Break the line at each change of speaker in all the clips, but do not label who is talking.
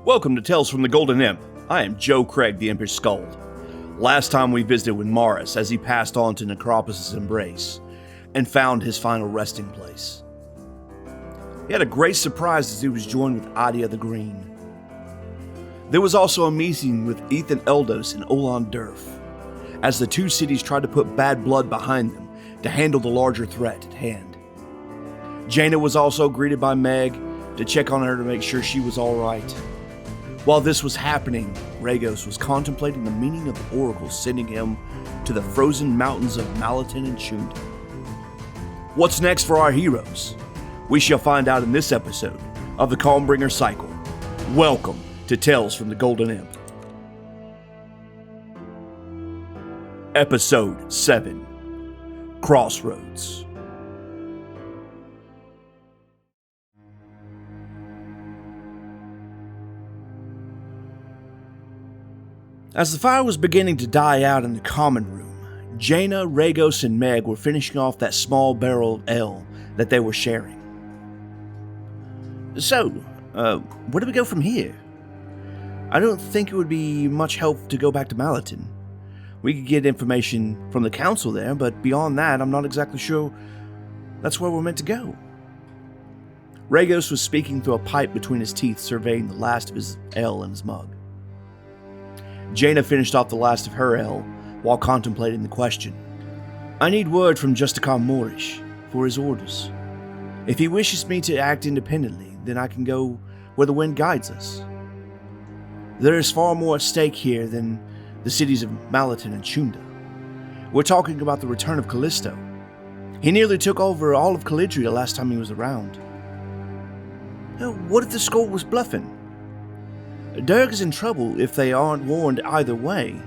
Welcome to Tales from the Golden Imp. I am Joe Craig, the Impish Skald. Last time we visited with Morris as he passed on to Necropus' embrace and found his final resting place. He had a great surprise as he was joined with Adia the Green. There was also a meeting with Ethan Eldos and Olan Durf, as the two cities tried to put bad blood behind them to handle the larger threat at hand. Jaina was also greeted by Meg to check on her to make sure she was alright. While this was happening, Regos was contemplating the meaning of the oracle sending him to the frozen mountains of Malatin and Chunda. What's next for our heroes? We shall find out in this episode of the Calmbringer Cycle. Welcome to Tales from the Golden Imp. Episode 7, Crossroads. As the fire was beginning to die out in the common room, Jaina, Regos, and Meg were finishing off that small barrel of ale that they were sharing. So, where do we go from here? I don't think it would be much help to go back to Malatin. We could get information from the council there, but beyond that, I'm not exactly sure that's where we're meant to go. Regos was speaking through a pipe between his teeth, surveying the last of his ale in his mug. Jaina finished off the last of her ale while contemplating the question. I need word from Justicar Moorish for his orders. If he wishes me to act independently, then I can go where the wind guides us. There is far more at stake here than the cities of Malatin and Chunda. We're talking about the return of Callisto. He nearly took over all of Calidria last time he was around. What if the Skull was bluffing? Durg is in trouble if they aren't warned either way.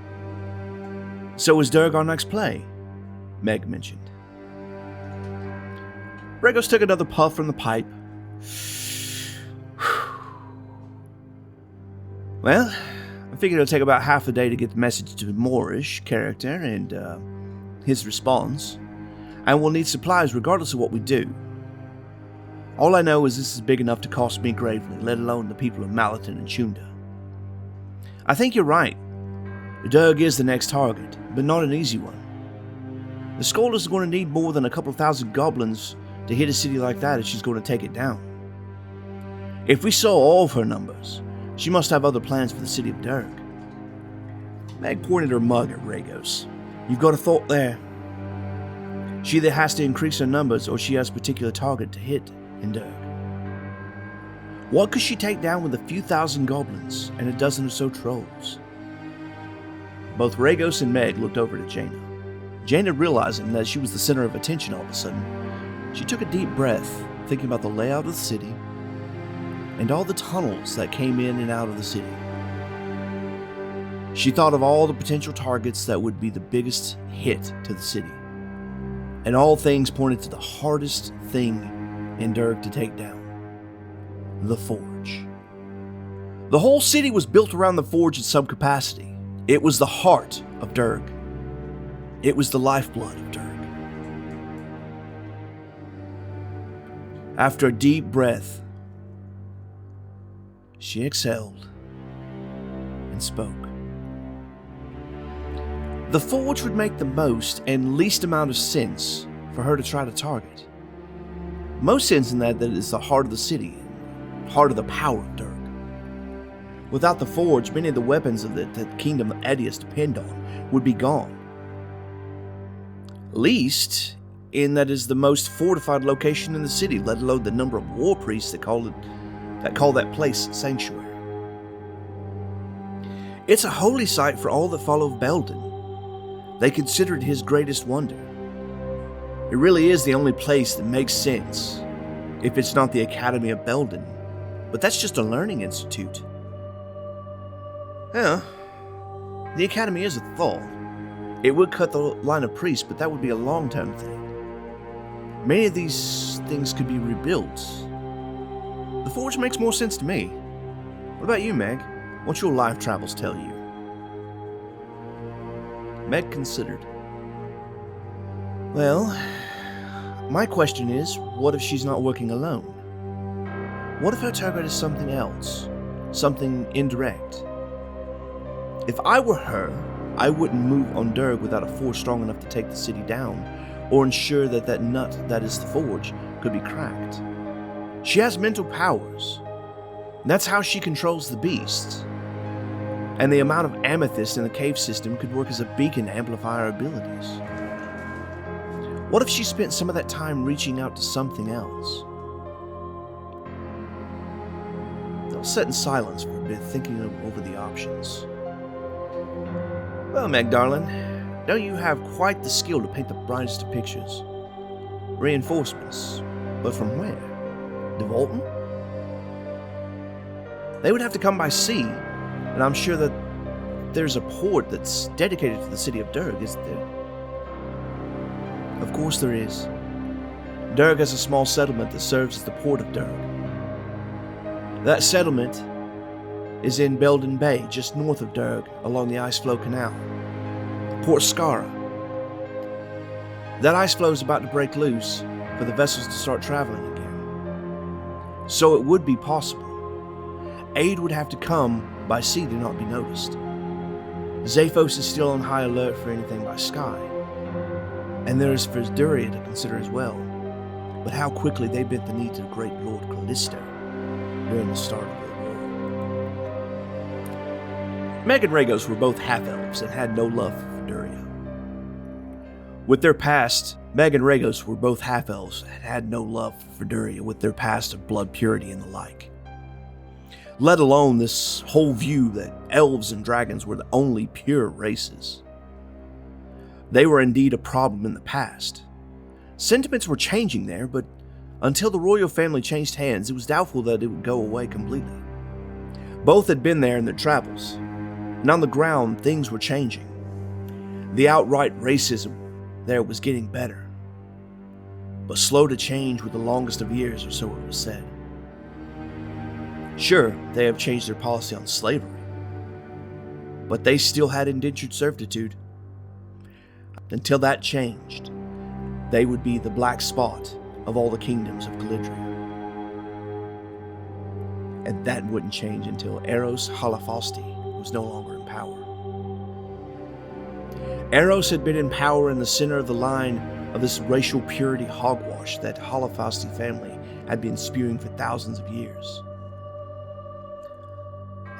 So is Durg our next play? Meg mentioned. Regos took another puff from the pipe. Well, I figured it'll take about half a day to get the message to the Moorish character and his response, and we'll need supplies regardless of what we do. All I know is this is big enough to cost me gravely, let alone the people of Malatin and Chunda. I think you're right. Durg is the next target, but not an easy one. The Skull is going to need more than a couple thousand goblins to hit a city like that if she's going to take it down. If we saw all of her numbers, she must have other plans for the city of Durg. Meg pointed her mug at Regos. You've got a thought there. She either has to increase her numbers or she has a particular target to hit in Durg. What could she take down with a few thousand goblins and a dozen or so trolls? Both Regos and Meg looked over to Jaina. Jaina, realizing that she was the center of attention all of a sudden, she took a deep breath, thinking about the layout of the city and all the tunnels that came in and out of the city. She thought of all the potential targets that would be the biggest hit to the city, and all things pointed to the hardest thing in Durg to take down. The Forge. The whole city was built around the Forge in some capacity. It was the heart of Durg. It was the lifeblood of Durg. After a deep breath, she exhaled and spoke. The Forge would make the most and least amount of sense for her to try to target. Most sense in that is the heart of the city, heart of the power of Durg. Without the Forge, many of the weapons of the kingdom of Edius depend on would be gone. Least in that is the most fortified location in the city, let alone the number of war priests that call that place sanctuary. It's a holy site for all that follow Belden. They consider it his greatest wonder. It really is the only place that makes sense, if it's not the Academy of Belden. But that's just a learning institute. Yeah, the Academy is a thought. It would cut the line of priests, but that would be a long-term thing. Many of these things could be rebuilt. The Forge makes more sense to me. What about you, Meg? What's your life travels tell you? Meg considered. Well, my question is, what if she's not working alone? What if her target is something else? something indirect. If I were her, I wouldn't move on Durg without a force strong enough to take the city down, or ensure that that nut that is the forge could be cracked. She has mental powers. That's how she controls the beasts. And the amount of amethyst in the cave system could work as a beacon to amplify her abilities. What if she spent some of that time reaching out to something else? They'll sit in silence for a bit, thinking over the options. Well, Meg, darling, know you have quite the skill to paint the brightest of pictures. Reinforcements. But from where? Devolton? They would have to come by sea, and I'm sure that there's a port that's dedicated to the city of Durg, isn't there? Of course there is. Durg has a small settlement that serves as the port of Durg. That settlement is in Belden Bay, just north of Durg, along the Iceflow Canal. Port Skara. That iceflow is about to break loose for the vessels to start traveling again. So it would be possible. Aid would have to come by sea to not be noticed. Zaphos is still on high alert for anything by sky. And there is Muzzuria to consider as well. But how quickly they bent the knee to the great Lord Callisto during the start of their war. Meg and Regos were both half-elves and had no love for Muzzuria. With their past, Meg and Regos were both half-elves and had no love for Muzzuria with their past of blood purity and the like. Let alone this whole view that elves and dragons were the only pure races. They were indeed a problem in the past. Sentiments were changing there, but until the royal family changed hands, it was doubtful that it would go away completely. Both had been there in their travels, and on the ground things were changing. The outright racism there was getting better, but slow to change with the longest of years, or so it was said. Sure, they have changed their policy on slavery, but they still had indentured servitude. Until that changed, they would be the black spot of all the kingdoms of Calidria. And that wouldn't change until Eros Halafasti was no longer in power. Eros had been in power in the center of the line of this racial purity hogwash that Halafasti family had been spewing for thousands of years.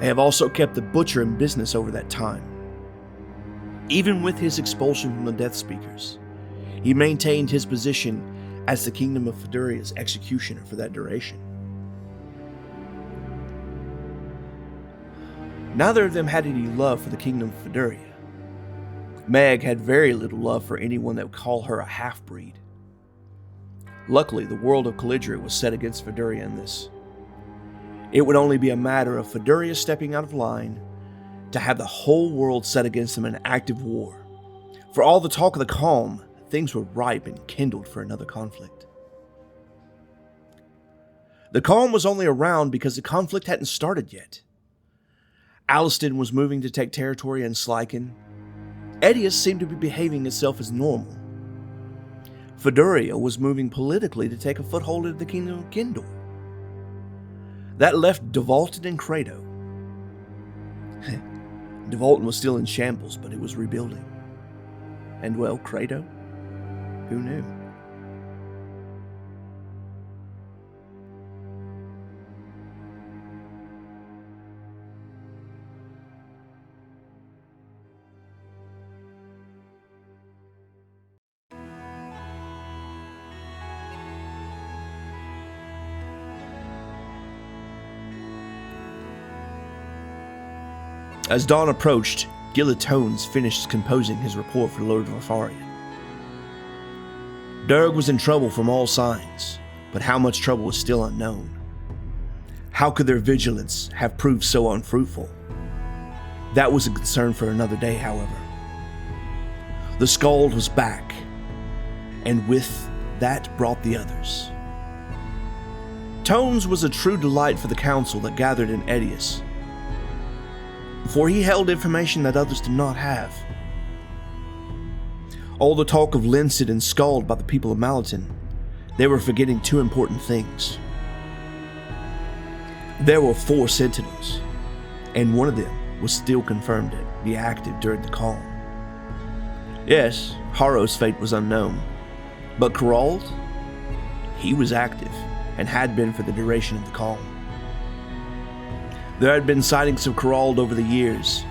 They have also kept the Butcher in business over that time. Even with his expulsion from the Death Speakers, he maintained his position as the Kingdom of Feduria's executioner for that duration. Neither of them had any love for the Kingdom of Feduria. Meg had very little love for anyone that would call her a half-breed. Luckily, the world of Calidria was set against Feduria in this. It would only be a matter of Feduria stepping out of line to have the whole world set against them in active war. For all the talk of the calm, things were ripe and kindled for another conflict. The calm was only around because the conflict hadn't started yet. Aliston was moving to take territory in Slykin. Edius seemed to be behaving itself as normal. Feduria was moving politically to take a foothold in the Kingdom of Kindor. That left Devolton and Credo. Devolton was still in shambles, but it was rebuilding. And well, Credo? Who knew? As dawn approached, Gillard Tones finished composing his report for Lord Varfarrion. Durg was in trouble from all signs, but how much trouble was still unknown. How could their vigilance have proved so unfruitful? That was a concern for another day, however. The Skald was back, and with that brought the others. Tones was a true delight for the council that gathered in Edius, for he held information that others did not have. All the talk of Lincid and Skald by the people of Malatin, they were forgetting two important things. There were 4 sentinels, and one of them was still confirmed to be active during the calm. Yes, Harrow's fate was unknown, but Geralt, he was active and had been for the duration of the calm. There had been sightings of Geralt over the years.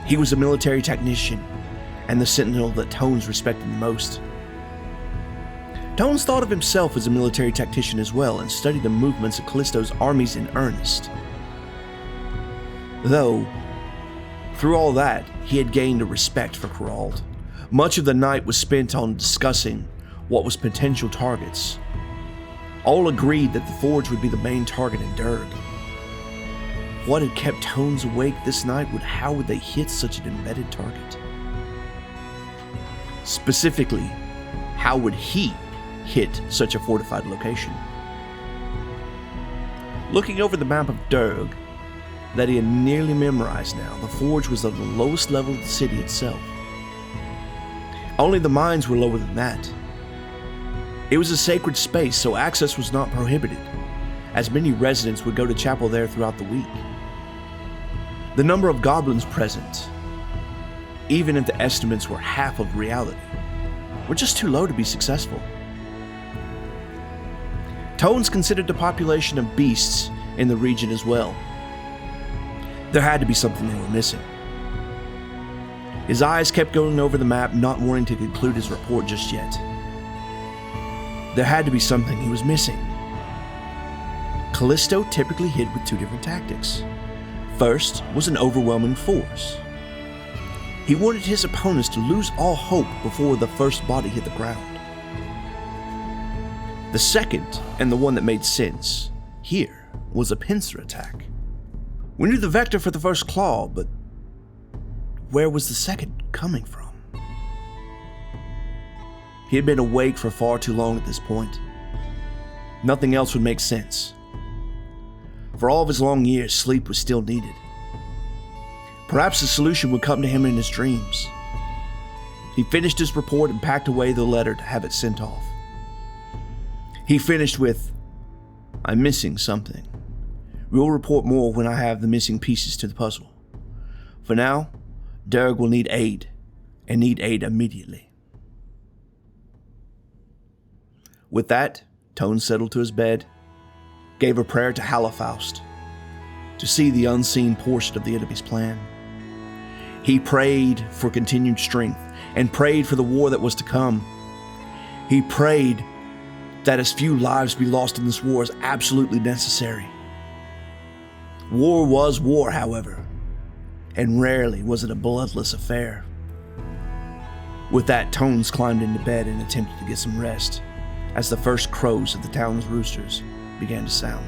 He was a military technician and the sentinel that Tones respected the most. Tones thought of himself as a military tactician as well and studied the movements of Callisto's armies in earnest. Though, through all that, he had gained a respect for Geralt. Much of the night was spent on discussing what was potential targets. All agreed that the Forge would be the main target in Durg. What had kept Tones awake this night? How would they hit such an embedded target? Specifically, how would he hit such a fortified location? Looking over the map of Durg, that he had nearly memorized now, the Forge was at the lowest level of the city itself. Only the mines were lower than that. It was a sacred space, so access was not prohibited, as many residents would go to chapel there throughout the week. The number of goblins present, even if the estimates were half of reality, were just too low to be successful. Tones considered the population of beasts in the region as well. There had to be something they were missing. His eyes kept going over the map, not wanting to conclude his report just yet. There had to be something he was missing. Callisto typically hit with two different tactics. First was an overwhelming force. He wanted his opponents to lose all hope before the first body hit the ground. The second, and the one that made sense, here was a pincer attack. We knew the vector for the first claw, but where was the second coming from? He had been awake for far too long at this point. Nothing else would make sense. For all of his long years, sleep was still needed. Perhaps the solution would come to him in his dreams. He finished his report and packed away the letter to have it sent off. He finished with, "I'm missing something. We'll report more when I have the missing pieces to the puzzle. For now, Durg will need aid, and need aid immediately." With that, Tones settled to his bed, gave a prayer to Halafaust to see the unseen portion of the enemy's plan. He prayed for continued strength and prayed for the war that was to come. He prayed that as few lives be lost in this war as absolutely necessary. War was war, however, and rarely was it a bloodless affair. With that, Tones climbed into bed and attempted to get some rest as the first crows of the town's roosters began to sound.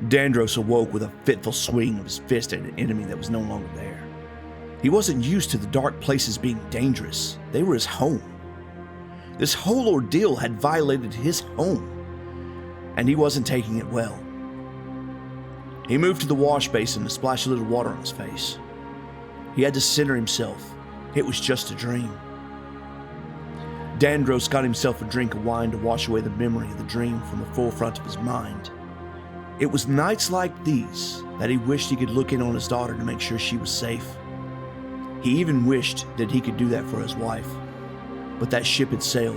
Dandros awoke with a fitful swing of his fist at an enemy that was no longer there. He wasn't used to the dark places being dangerous. They were his home. This whole ordeal had violated his home, and he wasn't taking it well. He moved to the wash basin to splash a little water on his face. He had to center himself. It was just a dream. Dandros got himself a drink of wine to wash away the memory of the dream from the forefront of his mind. It was nights like these that he wished he could look in on his daughter to make sure she was safe. He even wished that he could do that for his wife, but that ship had sailed.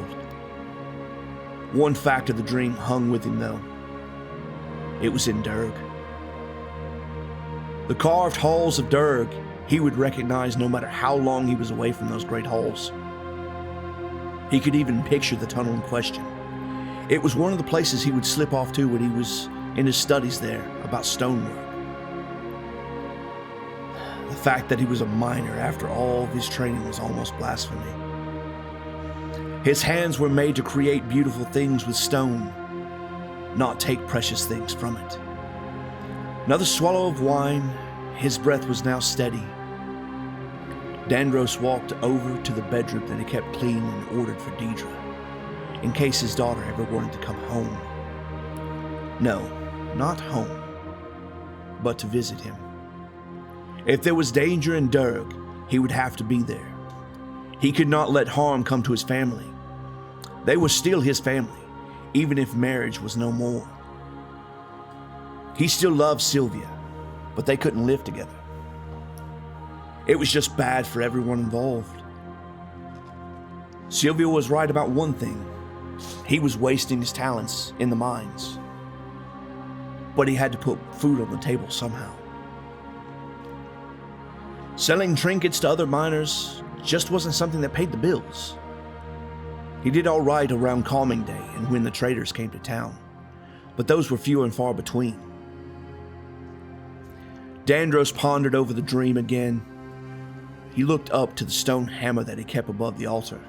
One fact of the dream hung with him, though. It was in Durg. The carved halls of Durg he would recognize no matter how long he was away from those great halls. He could even picture the tunnel in question. It was one of the places he would slip off to when he was in his studies there about stonework. The fact that he was a miner after all of his training was almost blasphemy. His hands were made to create beautiful things with stone, not take precious things from it. Another swallow of wine, his breath was now steady. Dandros walked over to the bedroom that he kept clean and ordered for Deidre, in case his daughter ever wanted to come home. No, not home, but to visit him. If there was danger in Durg, he would have to be there. He could not let harm come to his family. They were still his family, even if marriage was no more. He still loved Sylvia, but they couldn't live together. It was just bad for everyone involved. Sylvia was right about one thing. He was wasting his talents in the mines. But he had to put food on the table somehow. Selling trinkets to other miners just wasn't something that paid the bills. He did all right around calming day and when the traders came to town, but those were few and far between. Dandros pondered over the dream again. He looked up to the stone hammer that he kept above the altar.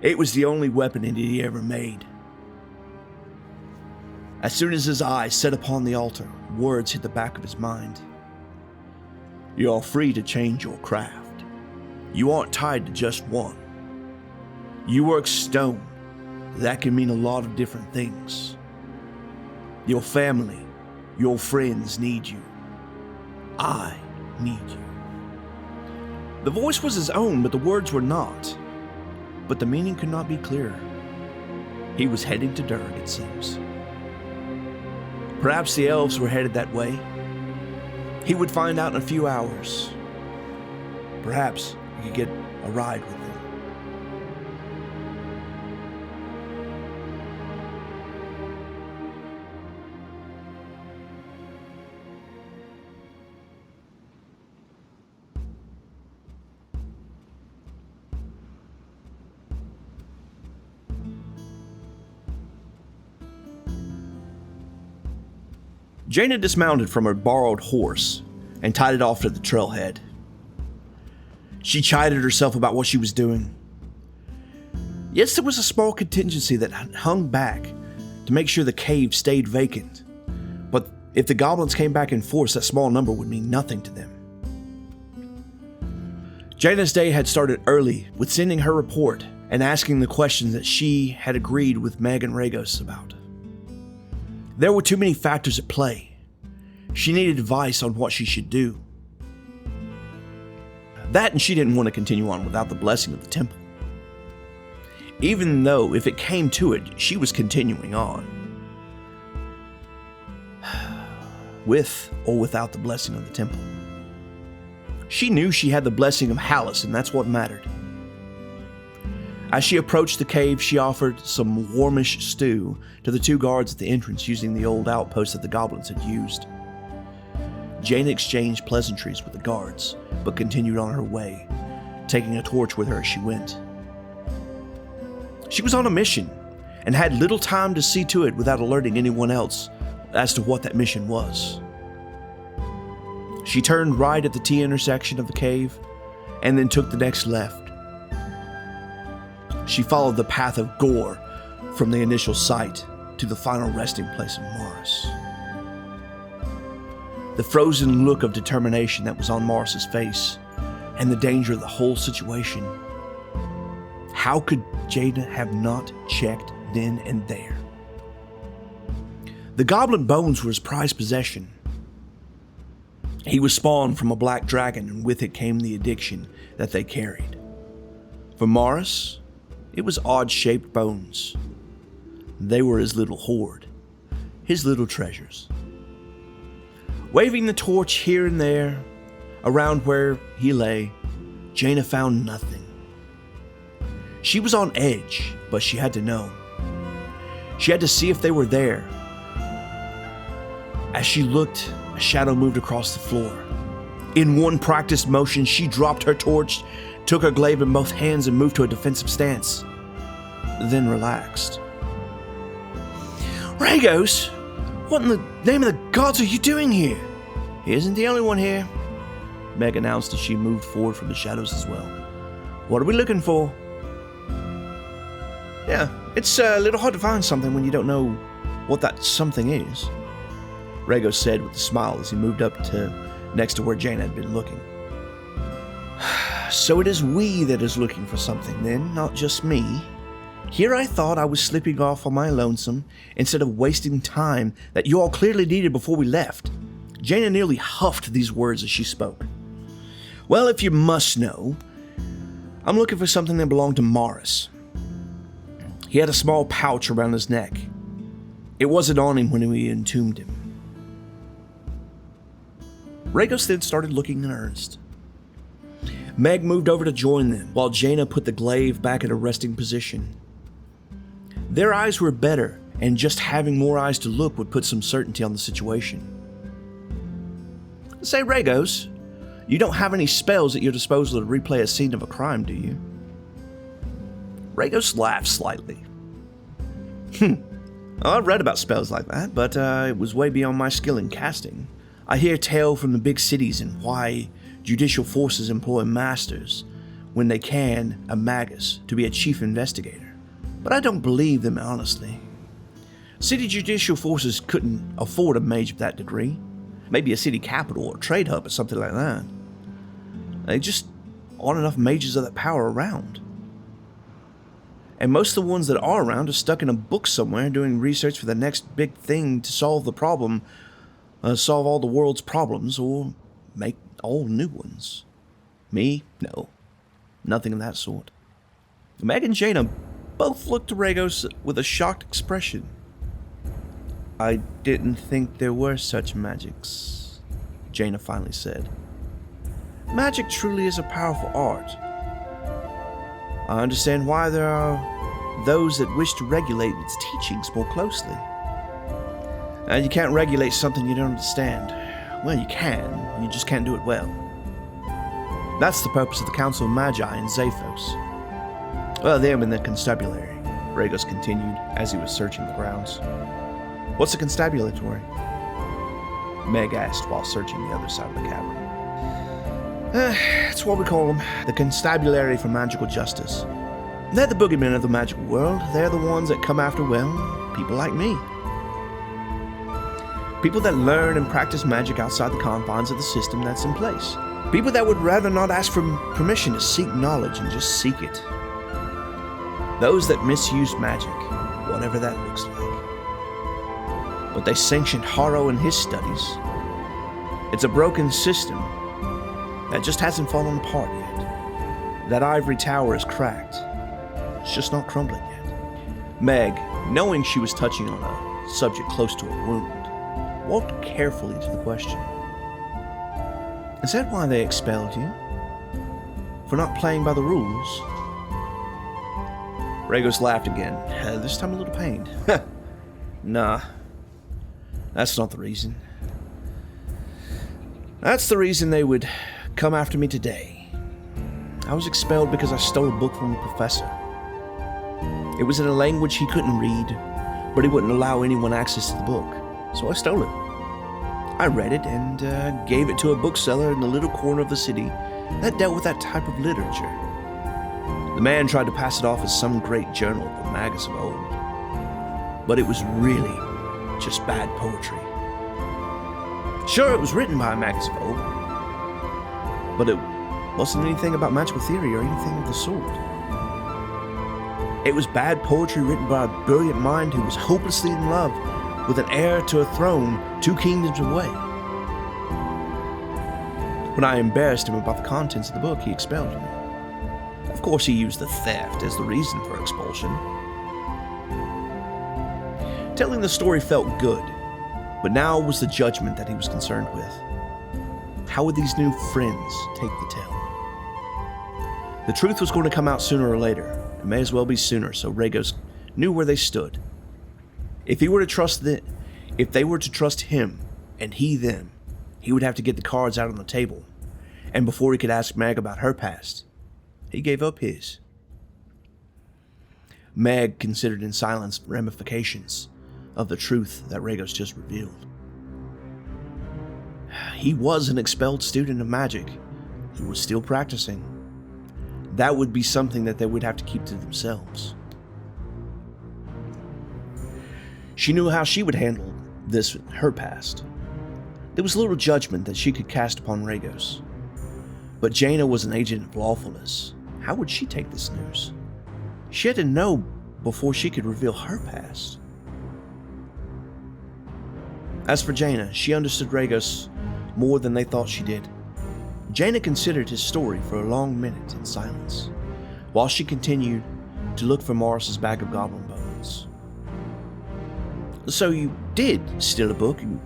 It was the only weapon he ever made. As soon as his eyes set upon the altar, words hit the back of his mind. You are free to change your craft. You aren't tied to just one. You work stone. That can mean a lot of different things. Your family, your friends need you. I need you. The voice was his own, but the words were not. But the meaning could not be clearer. He was heading to Durg, it seems. Perhaps the elves were headed that way. He would find out in a few hours. Perhaps he could get a ride with them. Jaina dismounted from her borrowed horse and tied it off to the trailhead. She chided herself about what she was doing. Yes, there was a small contingency that hung back to make sure the cave stayed vacant, but if the goblins came back in force, that small number would mean nothing to them. Jaina's day had started early with sending her report and asking the questions that she had agreed with Meg and Regos about. There were too many factors at play. She needed advice on what she should do. That, and she didn't want to continue on without the blessing of the temple. Even though, if it came to it, she was continuing on. With or without the blessing of the temple. She knew she had the blessing of Hallis, and that's what mattered. As she approached the cave, she offered some warmish stew to the two guards at the entrance using the old outpost that the goblins had used. Jaina exchanged pleasantries with the guards, but continued on her way, taking a torch with her as she went. She was on a mission, and had little time to see to it without alerting anyone else as to what that mission was. She turned right at the T-intersection of the cave, and then took the next left. She followed the path of gore from the initial site to the final resting place of Morris. The frozen look of determination that was on Morris's face, and the danger of the whole situation. How could Jaina have not checked then and there? The goblin bones were his prized possession. He was spawned from a black dragon, and with it came the addiction that they carried. For Morris, it was odd-shaped bones. They were his little hoard, his little treasures. Waving the torch here and there, around where he lay, Jaina found nothing. She was on edge, but she had to know. She had to see if they were there. As she looked, a shadow moved across the floor. In one practiced motion, she dropped her torch, took her glaive in both hands, and moved to a defensive stance. Then relaxed. Regos, what in the name of the gods are you doing here? He isn't the only one here, Meg announced as she moved forward from the shadows as well. What are we looking for? Yeah, it's a little hard to find something when you don't know what that something is, Regos said with a smile as he moved up to next to where Jaina had been looking. So it is we that is looking for something then, not just me, Here I thought I was slipping off on my lonesome instead of wasting time that you all clearly needed before we left. Jaina nearly huffed these words as she spoke. Well, if you must know, I'm looking for something that belonged to Morris. He had a small pouch around his neck. It wasn't on him when we entombed him. Regos then started looking in earnest. Meg moved over to join them, while Jaina put the glaive back in a resting position. Their eyes were better, and just having more eyes to look would put some certainty on the situation. Say, Regos, you don't have any spells at your disposal to replay a scene of a crime, do you? Regos laughed slightly. I've read about spells like that, but it was way beyond my skill in casting. I hear tale from the big cities and why judicial forces employ masters when they can a magus to be a chief investigator. But I don't believe them, honestly. City judicial forces couldn't afford a mage of that degree. Maybe a city capital or trade hub or something like that. They just aren't enough mages of that power around. And most of the ones that are around are stuck in a book somewhere doing research for the next big thing to solve the problem, solve all the world's problems, or make all new ones. Me? No. Nothing of that sort. Meg and Jaina both looked to Regos with a shocked expression. I didn't think there were such magics, Jaina finally said. Magic truly is a powerful art. I understand why there are those that wish to regulate its teachings more closely. And you can't regulate something you don't understand. Well, you can, you just can't do it well. That's the purpose of the Council of Magi in Zaphos. Well, them in the constabulary, Regos continued as he was searching the grounds. What's a constabulatory? Meg asked while searching the other side of the cavern. That's what we call them, the Constabulary for Magical Justice. They're the boogeymen of the magical world. They're the ones that come after, well, people like me. People that learn and practice magic outside the confines of the system that's in place. People that would rather not ask for permission to seek knowledge and just seek it. Those that misuse magic, whatever that looks like. But they sanctioned Harrow in his studies. It's a broken system that just hasn't fallen apart yet. That ivory tower is cracked. It's just not crumbling yet. Meg, knowing she was touching on a subject close to a wound, walked carefully to the question. Is that why they expelled you? For not playing by the rules? Regos laughed again, this time a little pained. Nah, that's not the reason. That's the reason they would come after me today. I was expelled because I stole a book from a professor. It was in a language he couldn't read, but he wouldn't allow anyone access to the book, so I stole it. I read it and gave it to a bookseller in the little corner of the city that dealt with that type of literature. The man tried to pass it off as some great journal of the magus of old, but it was really just bad poetry. Sure, it was written by a magus of old, but it wasn't anything about magical theory or anything of the sort. It was bad poetry written by a brilliant mind who was hopelessly in love with an heir to a throne 2 kingdoms away. When I embarrassed him about the contents of the book, he expelled me. Of course, he used the theft as the reason for expulsion. Telling the story felt good, but now was the judgment that he was concerned with. How would these new friends take the tale? The truth was going to come out sooner or later. It may as well be sooner, so Regos knew where they stood. If they were to trust him, and he them, he would have to get the cards out on the table. And before he could ask Meg about her past, he gave up his. Meg considered in silence ramifications of the truth that Regos just revealed. He was an expelled student of magic. He was still practicing. That would be something that they would have to keep to themselves. She knew how she would handle this in her past. There was little judgment that she could cast upon Regos. But Jaina was an agent of lawfulness. How would she take this news? She had to know before she could reveal her past. As for Jaina, she understood Regos more than they thought she did. Jaina considered his story for a long minute in silence, while she continued to look for Morris's bag of goblin bones. So you did steal a book, and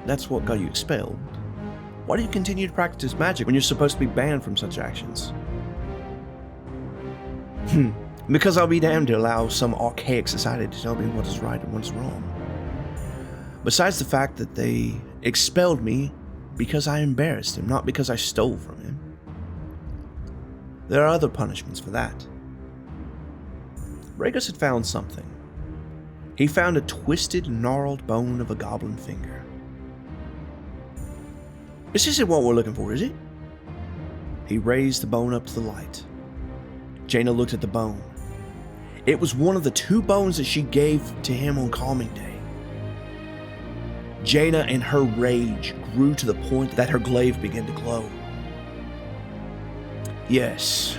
that's what got you expelled. Why do you continue to practice magic when you're supposed to be banned from such actions? Because I'll be damned to allow some archaic society to tell me what is right and what is wrong. Besides the fact that they expelled me because I embarrassed him, not because I stole from him. There are other punishments for that. Regos had found something. He found a twisted, gnarled bone of a goblin finger. This isn't what we're looking for, is it? He raised the bone up to the light. Jaina looked at the bone. It was one of the 2 bones that she gave to him on Calming Day. Jaina, in her rage, grew to the point that her glaive began to glow. Yes,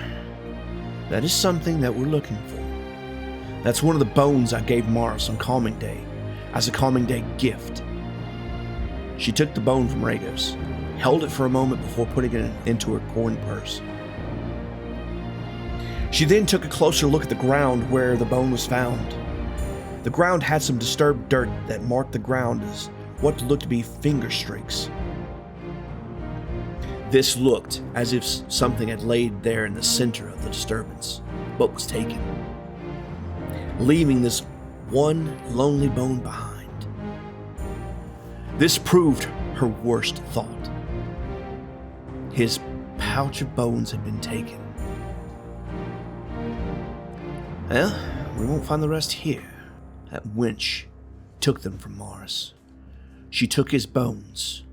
that is something that we're looking for. That's one of the bones I gave Morris on Calming Day, as a Calming Day gift. She took the bone from Regos, held it for a moment before putting it into her coin purse. She then took a closer look at the ground where the bone was found. The ground had some disturbed dirt that marked the ground as what looked to be finger streaks. This looked as if something had laid there in the center of the disturbance, but was taken, leaving this one lonely bone behind. This proved her worst thought. His pouch of bones had been taken. Well, we won't find the rest here. That wench took them from Morris. She took his bones.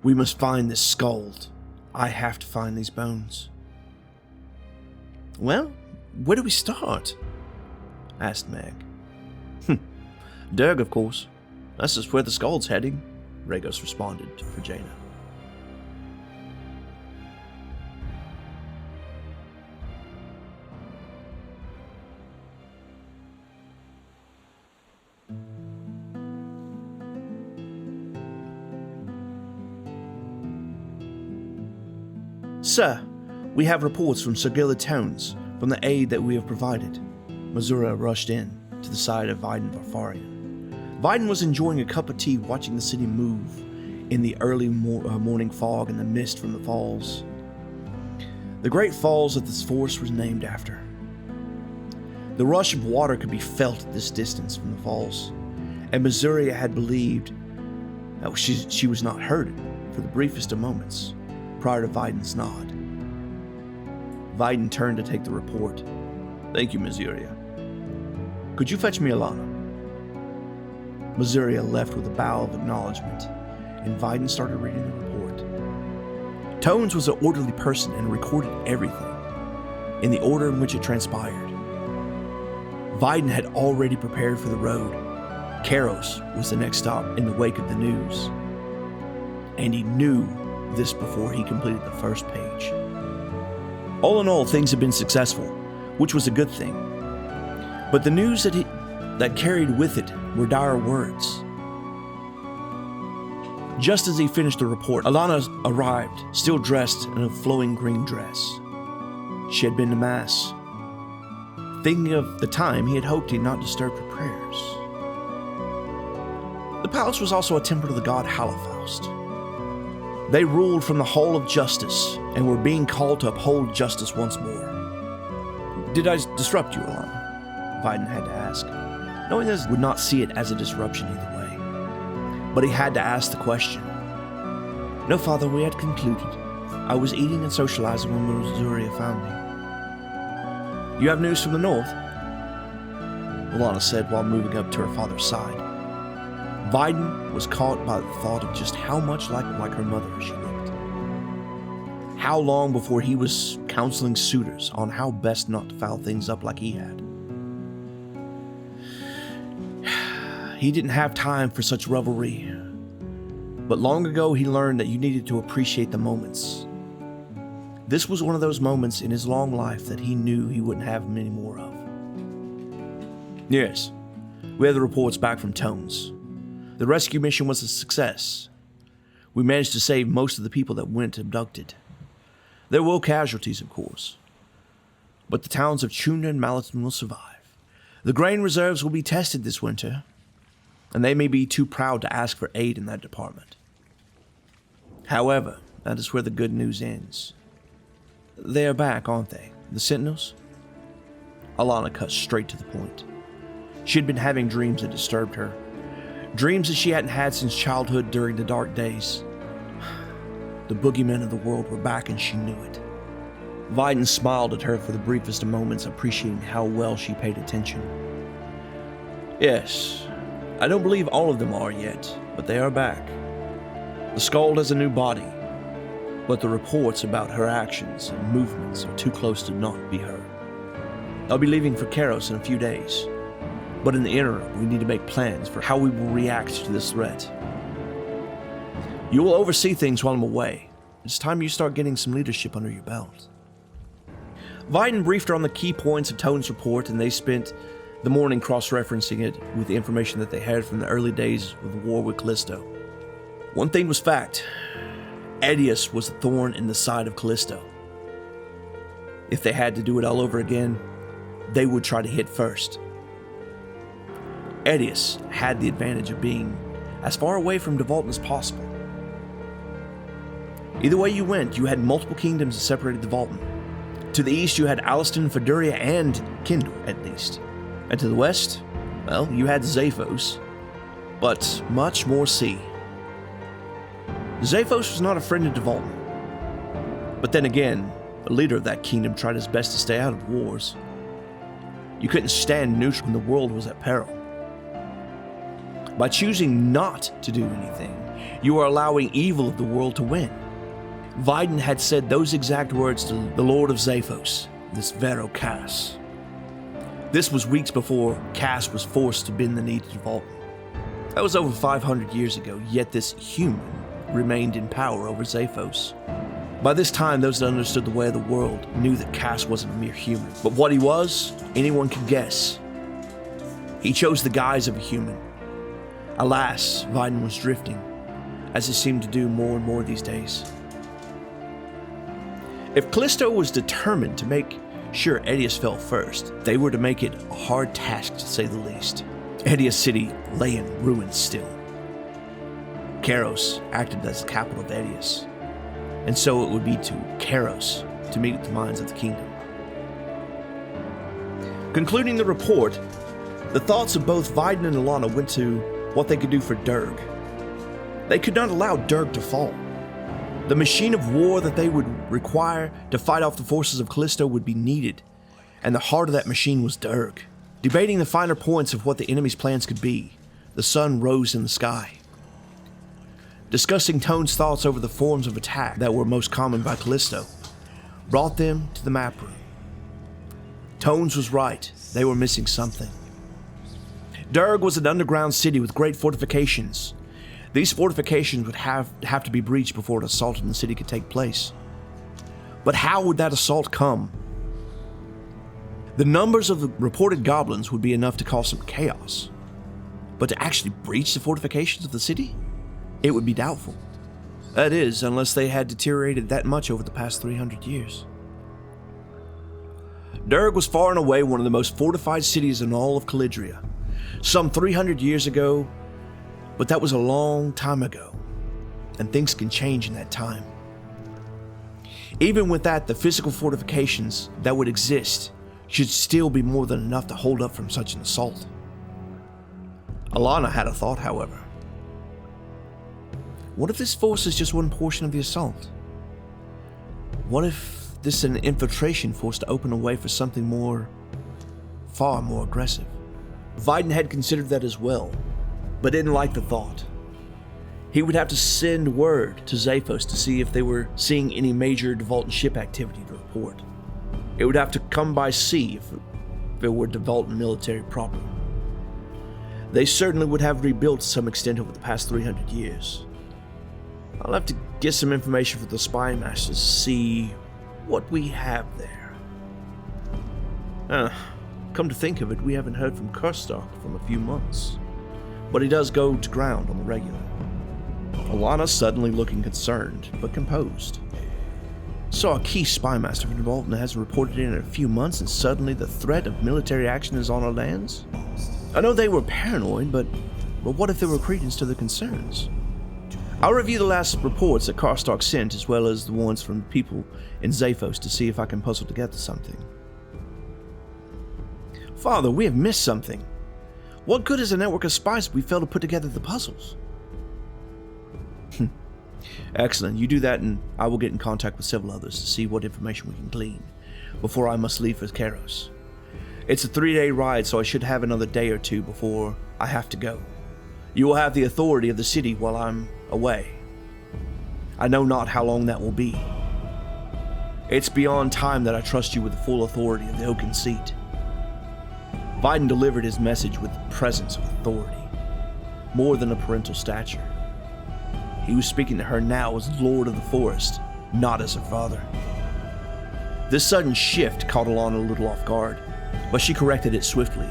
We must find this skald. I have to find these bones. Well, where do we start? Asked Meg. Durg, of course. That's just where the skald's heading, Regos responded for Jaina. Sir, we have reports from Sir Gillard Tones from the aid that we have provided. Muzzuria rushed in to the side of Vyden Varfarrion. Vyden was enjoying a cup of tea watching the city move in the early morning fog and the mist from the falls. The great falls that this forest was named after. The rush of water could be felt at this distance from the falls, and Muzzuria had believed that she was not hurted for the briefest of moments prior to Vyden's nod. Vyden turned to take the report. Thank you, Muzzuria. Could you fetch me Alana? Muzzuria left with a bow of acknowledgement, and Vyden started reading the report. Tones was an orderly person and recorded everything in the order in which it transpired. Vyden had already prepared for the road. Karos was the next stop in the wake of the news, and he knew this before he completed the first page. All in all, things had been successful, which was a good thing. But the news that carried with it were dire words. Just as he finished the report, Alana arrived, still dressed in a flowing green dress. She had been to Mass. Thinking of the time he had hoped he had not disturbed her prayers. The palace was also a temple to the god Halafaust. They ruled from the Hall of Justice and were being called to uphold justice once more. Did I disrupt you, Alana? Vyden had to ask, knowing this would not see it as a disruption either way. But he had to ask the question. No, Father, we had concluded. I was eating and socializing when Muzzuria found me. You have news from the north? Alana said while moving up to her father's side. Vyden was caught by the thought of just how much like her mother she looked. How long before he was counseling suitors on how best not to foul things up like he had. He didn't have time for such revelry, but long ago he learned that you needed to appreciate the moments. This was one of those moments in his long life that he knew he wouldn't have many more of. Yes. We have the reports back from Tones. The rescue mission was a success. We managed to save most of the people that went abducted. There were casualties, of course. But the towns of Chunda and Malatin will survive. The grain reserves will be tested this winter, and they may be too proud to ask for aid in that department. However, that is where the good news ends. They are back, aren't they? The Sentinels? Alana cut straight to the point. She had been having dreams that disturbed her. Dreams that she hadn't had since childhood during the dark days. The boogeymen of the world were back and she knew it. Vyden smiled at her for the briefest of moments, appreciating how well she paid attention. Yes, I don't believe all of them are yet, but they are back. The Skald has a new body, but the reports about her actions and movements are too close to not be heard. I'll be leaving for Karos in a few days, but in the interim, we need to make plans for how we will react to this threat. You will oversee things while I'm away. It's time you start getting some leadership under your belt. Vyden briefed her on the key points of Tone's report, and they spent the morning cross-referencing it with the information that they had from the early days of the war with Callisto. One thing was fact. Aeternitas was a thorn in the side of Callisto. If they had to do it all over again, they would try to hit first. Aeternitas had the advantage of being as far away from Devolton as possible. Either way you went, you had multiple kingdoms that separated Devolton. To the east, you had Aliston, Feduria, and Kindle, at least. And to the west, well, you had Zaphos, but much more sea. Zaphos was not a friend of Devolton. But then again, the leader of that kingdom tried his best to stay out of wars. You couldn't stand neutral when the world was at peril. By choosing not to do anything, you are allowing evil of the world to win. Vyden had said those exact words to the Lord of Zaphos, this Nevarro Cass. This was weeks before Cass was forced to bend the knee to Devolton. That was over 500 years ago, yet this human remained in power over Zaphos. By this time, those that understood the way of the world knew that Cass wasn't a mere human. But what he was, anyone could guess. He chose the guise of a human. Alas, Vyden was drifting, as it seemed to do more and more these days. If Callisto was determined to make sure Aeternitas fell first, they were to make it a hard task to say the least. Aeternitas City lay in ruins still. Karos acted as the capital of Aeternitas, and so it would be to Karos to meet the minds of the kingdom. Concluding the report, the thoughts of both Vyden and Alana went to what they could do for Durg. They could not allow Durg to fall. The machine of war that they would require to fight off the forces of Callisto would be needed, and the heart of that machine was Durg. Debating the finer points of what the enemy's plans could be, the sun rose in the sky. Discussing Tone's thoughts over the forms of attack that were most common by Callisto brought them to the map room. Tones was right, they were missing something. Durg was an underground city with great fortifications. These fortifications would have to be breached before an assault on the city could take place. But how would that assault come? The numbers of the reported goblins would be enough to cause some chaos. But to actually breach the fortifications of the city? It would be doubtful. That is, unless they had deteriorated that much over the past 300 years. Durg was far and away one of the most fortified cities in all of Calidria. Some 300 years ago, but that was a long time ago, and things can change in that time. Even with that, the physical fortifications that would exist should still be more than enough to hold up from such an assault. Alana had a thought, however. What if this force is just one portion of the assault? What if this is an infiltration force to open a way for something far more aggressive? Vyden had considered that as well, but didn't like the thought. He would have to send word to Zaphos to see if they were seeing any major Devolton ship activity to report. It would have to come by sea if it were Devolton military proper. They certainly would have rebuilt to some extent over the past 300 years. I'll have to get some information from the spy masters to see what we have there. Come to think of it, we haven't heard from Kirstark from a few months. But he does go to ground on the regular. Alana suddenly looking concerned, but composed. Saw a key spy master involved and hasn't reported in a few months, and suddenly the threat of military action is on our lands? I know they were paranoid, but what if there were credence to their concerns? I'll review the last reports that Kirstark sent, as well as the ones from people in Zaphos, to see if I can puzzle together something. Father, we have missed something. What good is a network of spies if we fail to put together the puzzles? Excellent, you do that and I will get in contact with several others to see what information we can glean before I must leave for Kairos. It's a 3-day ride, so I should have another day or two before I have to go. You will have the authority of the city while I'm away. I know not how long that will be. It's beyond time that I trust you with the full authority of the Oaken Seat. Vyden delivered his message with the presence of authority, more than a parental stature. He was speaking to her now as Lord of the Forest, not as her father. This sudden shift caught Alana a little off guard, but she corrected it swiftly.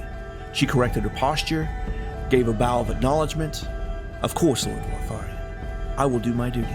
She corrected her posture, gave a bow of acknowledgement. Of course, Lord Varfarrion, I will do my duty.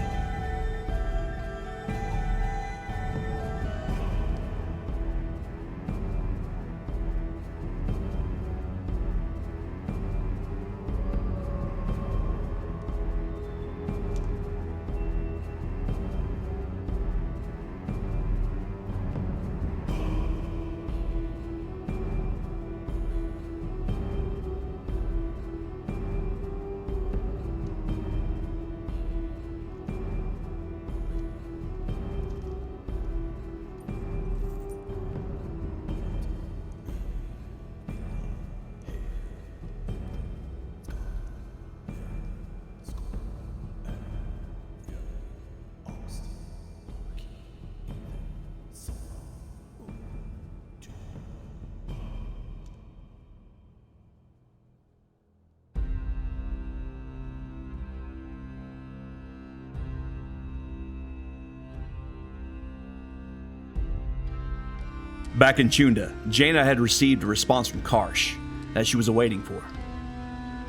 Back in Chunda, Jaina had received a response from Karish that she was awaiting for.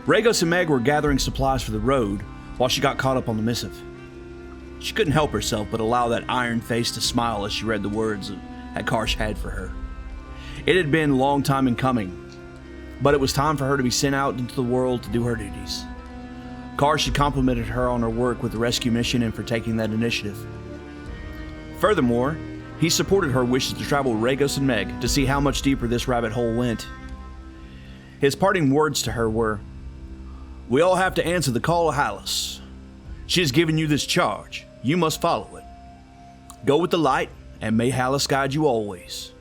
Regos and Meg were gathering supplies for the road while she got caught up on the missive. She couldn't help herself but allow that iron face to smile as she read the words that Karish had for her. It had been a long time in coming, but it was time for her to be sent out into the world to do her duties. Karish had complimented her on her work with the rescue mission and for taking that initiative. Furthermore, he supported her wishes to travel with Regos and Meg to see how much deeper this rabbit hole went. His parting words to her were, "We all have to answer the call of Hallis. She has given you this charge. You must follow it. Go with the light, and may Hallis guide you always."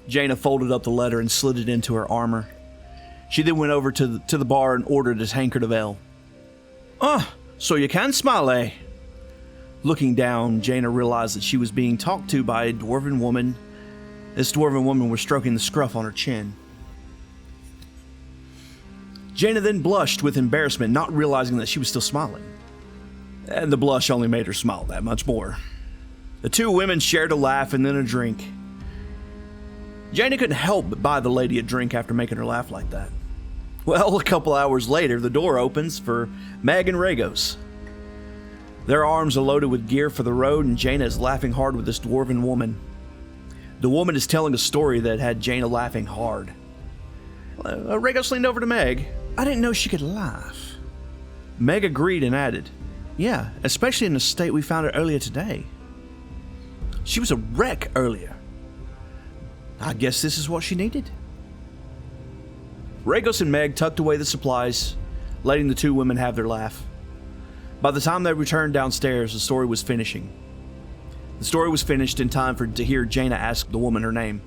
Jaina folded up the letter and slid it into her armor. She then went over to the bar and ordered a tankard of ale. So you can smile, eh?" Looking down, Jaina realized that she was being talked to by a dwarven woman. This dwarven woman was stroking the scruff on her chin. Jaina then blushed with embarrassment, not realizing that she was still smiling. And the blush only made her smile that much more. The two women shared a laugh and then a drink. Jaina couldn't help but buy the lady a drink after making her laugh like that. Well, a couple hours later, the door opens for Meg and Regos. Their arms are loaded with gear for the road, and Jaina is laughing hard with this dwarven woman. The woman is telling a story that had Jaina laughing hard. Regos leaned over to Meg. "I didn't know she could laugh." Meg agreed and added, "Yeah, especially in the state we found her earlier today. She was a wreck earlier. I guess this is what she needed." Regos and Meg tucked away the supplies, letting the two women have their laugh. By the time they returned downstairs, the story was finishing. The story was finished in time to hear Jaina ask the woman her name.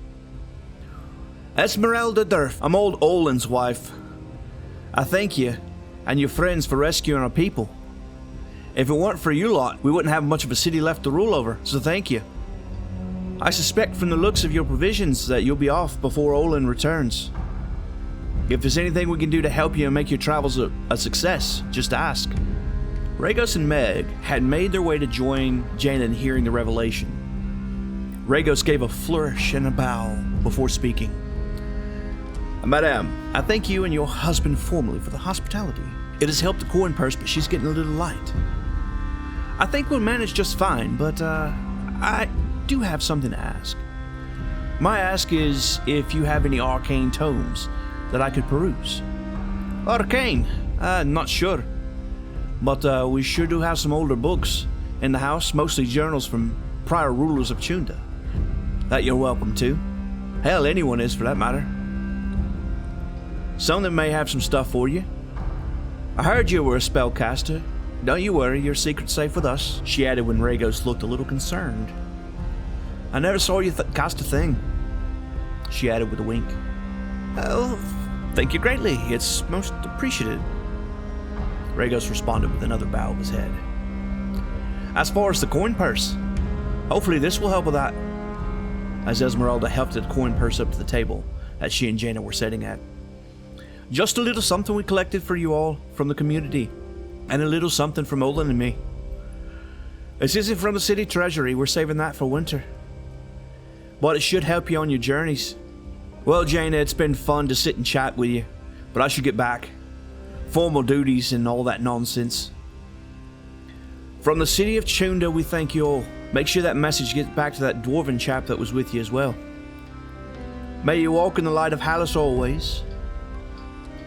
"Esmerelda Durf. I'm old Olin's wife. I thank you and your friends for rescuing our people. If it weren't for you lot, we wouldn't have much of a city left to rule over, so thank you. I suspect from the looks of your provisions that you'll be off before Olin returns. If there's anything we can do to help you and make your travels a success, just ask." Regos and Meg had made their way to join Jaina in hearing the revelation. Regos gave a flourish and a bow before speaking. Madame, I thank you and your husband formally for the hospitality. It has helped the coin purse, but she's getting a little light. I think we'll manage just fine, but I do have something to ask. My ask is if you have any arcane tomes that I could peruse. Arcane? Not sure. But we sure do have some older books in the house, mostly journals from prior rulers of Chunda. That you're welcome to. Hell, anyone is for that matter. Some of them may have some stuff for you. I heard you were a spellcaster. Don't you worry, your secret's safe with us, she added when Regos looked a little concerned. I never saw you cast a thing, she added with a wink. Oh, thank you greatly. It's most appreciated. Regos responded with another bow of his head. As far as the coin purse, hopefully this will help with that. As Esmerelda hefted the coin purse up to the table that she and Jaina were sitting at. Just a little something we collected for you all from the community, and a little something from Olin and me. This isn't from the city treasury, we're saving that for winter. But it should help you on your journeys. Well, Jaina, it's been fun to sit and chat with you, but I should get back. Formal duties and all that nonsense. From the city of Chunda, we thank you all. Make sure that message gets back to that dwarven chap that was with you as well. May you walk in the light of Hallis always,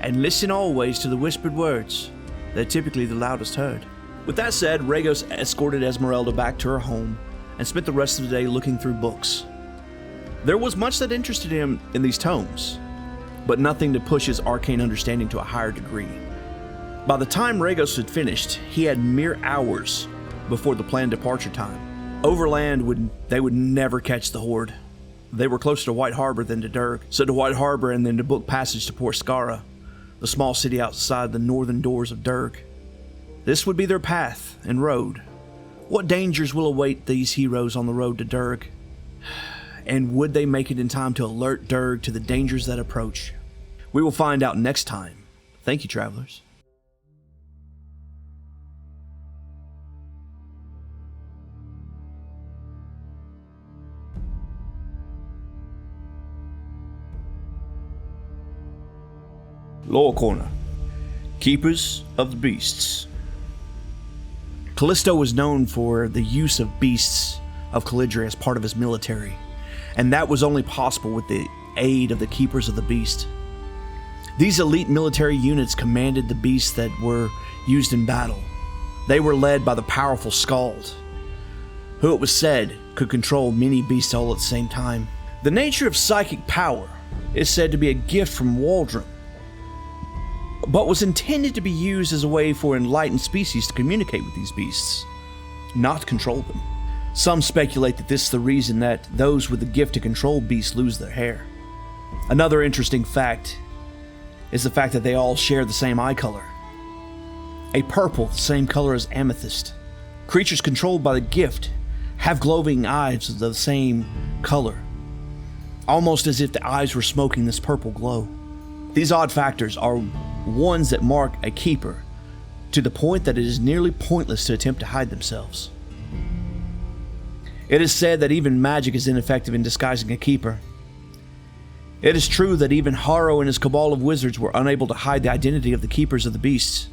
and listen always to the whispered words. They're typically the loudest heard. With that said, Regos escorted Esmerelda back to her home and spent the rest of the day looking through books. There was much that interested him in these tomes, but nothing to push his arcane understanding to a higher degree. By the time Regos had finished, he had mere hours before the planned departure time. Overland, they would never catch the Horde. They were closer to White Harbor than to Durg, so to White Harbor and then to book passage to Port Skara, the small city outside the northern doors of Durg. This would be their path and road. What dangers will await these heroes on the road to Durg? And would they make it in time to alert Durg to the dangers that approach? We will find out next time. Thank you, travelers. Lore Corner. Keepers of the Beasts. Callisto was known for the use of beasts of Calidria as part of his military, and that was only possible with the aid of the Keepers of the Beast. These elite military units commanded the beasts that were used in battle. They were led by the powerful Skald, who it was said could control many beasts all at the same time. The nature of psychic power is said to be a gift from Waldron, but was intended to be used as a way for enlightened species to communicate with these beasts, not control them. Some speculate that this is the reason that those with the gift to control beasts lose their hair. Another interesting fact is the fact that they all share the same eye color. A purple, the same color as amethyst. Creatures controlled by the gift have glowing eyes of the same color, almost as if the eyes were smoking this purple glow. These odd factors are ones that mark a keeper to the point that it is nearly pointless to attempt to hide themselves. It is said that even magic is ineffective in disguising a keeper. It is true that even Harrow and his cabal of wizards were unable to hide the identity of the Keepers of the Beasts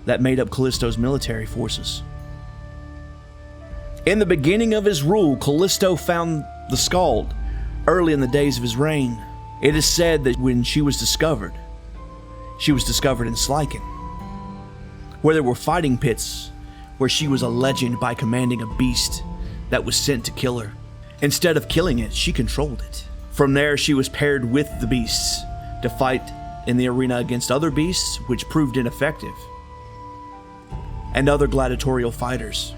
that made up Callisto's military forces. In the beginning of his rule, Callisto found the Skald early in the days of his reign. It is said that when she was discovered in Slykin, where there were fighting pits, where she was a legend by commanding a beast that was sent to kill her. Instead of killing it, she controlled it. From there, she was paired with the beasts to fight in the arena against other beasts, which proved ineffective, and other gladiatorial fighters.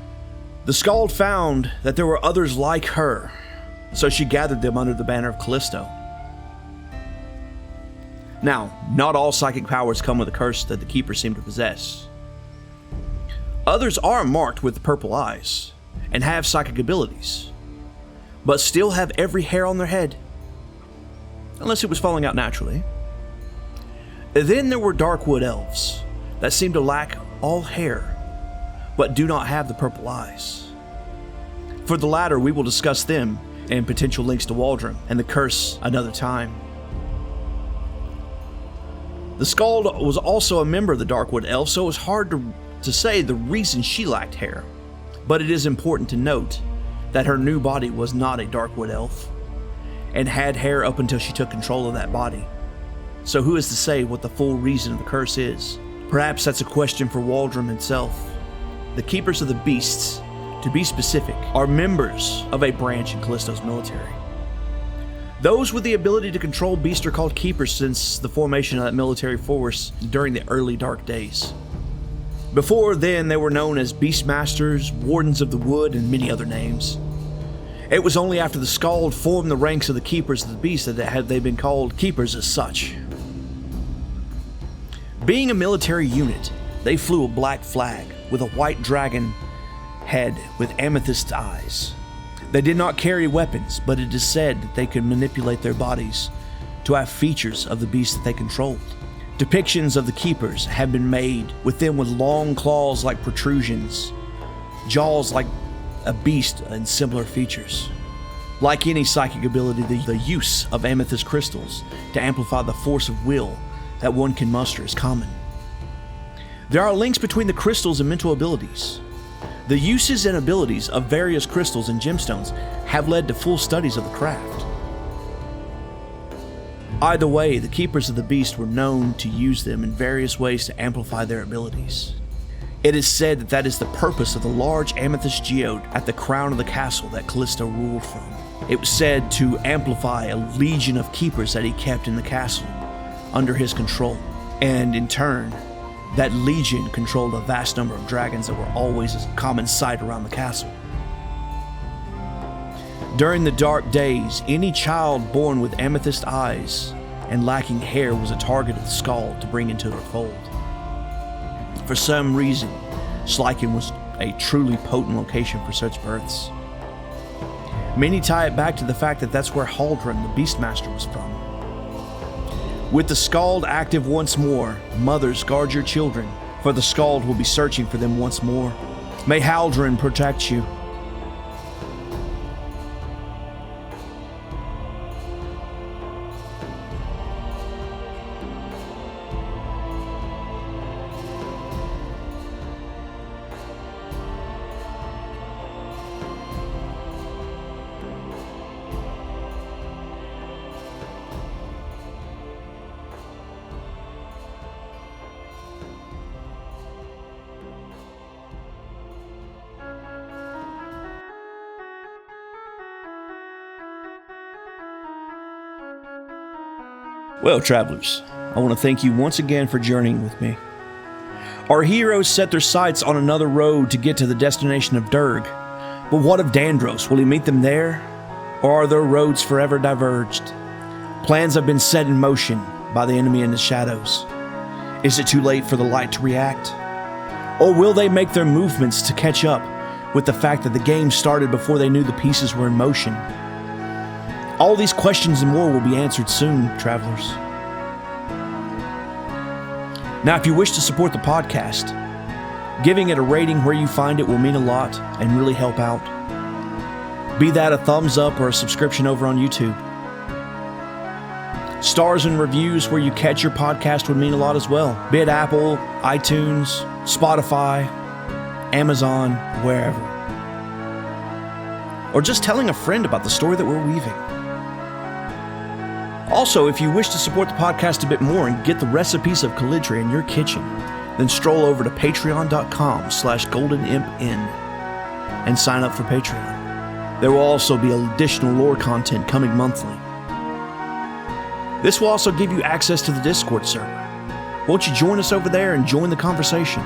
The Skald found that there were others like her, so she gathered them under the banner of Callisto. Now, not all psychic powers come with a curse that the Keepers seem to possess. Others are marked with purple eyes and have psychic abilities, but still have every hair on their head, unless it was falling out naturally. Then there were Darkwood elves that seem to lack all hair, but do not have the purple eyes. For the latter, we will discuss them and potential links to Waldron and the curse another time. The Skald was also a member of the Darkwood Elf, so it was hard to say the reason she lacked hair. But it is important to note that her new body was not a Darkwood Elf, and had hair up until she took control of that body. So who is to say what the full reason of the curse is? Perhaps that's a question for Waldrum himself. The Keepers of the Beasts, to be specific, are members of a branch in Callisto's military. Those with the ability to control beasts are called Keepers since the formation of that military force during the early Dark Days. Before then, they were known as Beastmasters, Wardens of the Wood, and many other names. It was only after the Skald formed the ranks of the Keepers of the Beast that had they been called Keepers as such. Being a military unit, they flew a black flag with a white dragon head with amethyst eyes. They did not carry weapons, but it is said that they could manipulate their bodies to have features of the beast that they controlled. Depictions of the Keepers have been made with them with long claws like protrusions, jaws like a beast, and similar features. Like any psychic ability, the use of amethyst crystals to amplify the force of will that one can muster is common. There are links between the crystals and mental abilities. The uses and abilities of various crystals and gemstones have led to full studies of the craft. Either way, the Keepers of the Beast were known to use them in various ways to amplify their abilities. It is said that that is the purpose of the large amethyst geode at the crown of the castle that Callisto ruled from. It was said to amplify a legion of keepers that he kept in the castle under his control, and in turn, that legion controlled a vast number of dragons that were always a common sight around the castle. During the Dark Days, any child born with amethyst eyes and lacking hair was a target of the Skald to bring into their fold. For some reason, Schleichen was a truly potent location for such births. Many tie it back to the fact that that's where Haldren, the Beastmaster, was from. With the Skald active once more, mothers, guard your children, for the Skald will be searching for them once more. May Haldren protect you. Well, travelers, I want to thank you once again for journeying with me. Our heroes set their sights on another road to get to the destination of Durg. But what of Dandros? Will he meet them there? Or are their roads forever diverged? Plans have been set in motion by the enemy in the shadows. Is it too late for the light to react? Or will they make their movements to catch up with the fact that the game started before they knew the pieces were in motion? All these questions and more will be answered soon, travelers. Now, if you wish to support the podcast, giving it a rating where you find it will mean a lot and really help out. Be that a thumbs up or a subscription over on YouTube. Stars and reviews where you catch your podcast would mean a lot as well. Be it Apple, iTunes, Spotify, Amazon, wherever. Or just telling a friend about the story that we're weaving. Also, if you wish to support the podcast a bit more and get the recipes of Calidria in your kitchen, then stroll over to patreon.com/goldenimpn and sign up for Patreon. There will also be additional lore content coming monthly. This will also give you access to the Discord server. Won't you join us over there and join the conversation?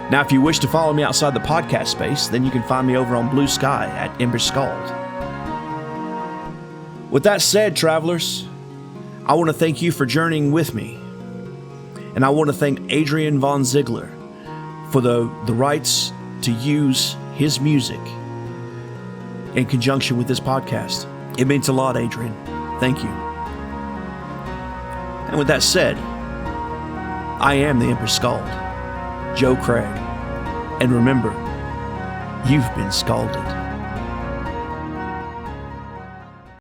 Now, if you wish to follow me outside the podcast space, then you can find me over on Blue Sky at Ember Skald. With that said, travelers, I want to thank you for journeying with me. And I want to thank Adrian von Ziegler for the rights to use his music in conjunction with this podcast. It means a lot, Adrian. Thank you. And with that said, I am the Emperor Skald, Joe Craig. And remember, you've been scalded.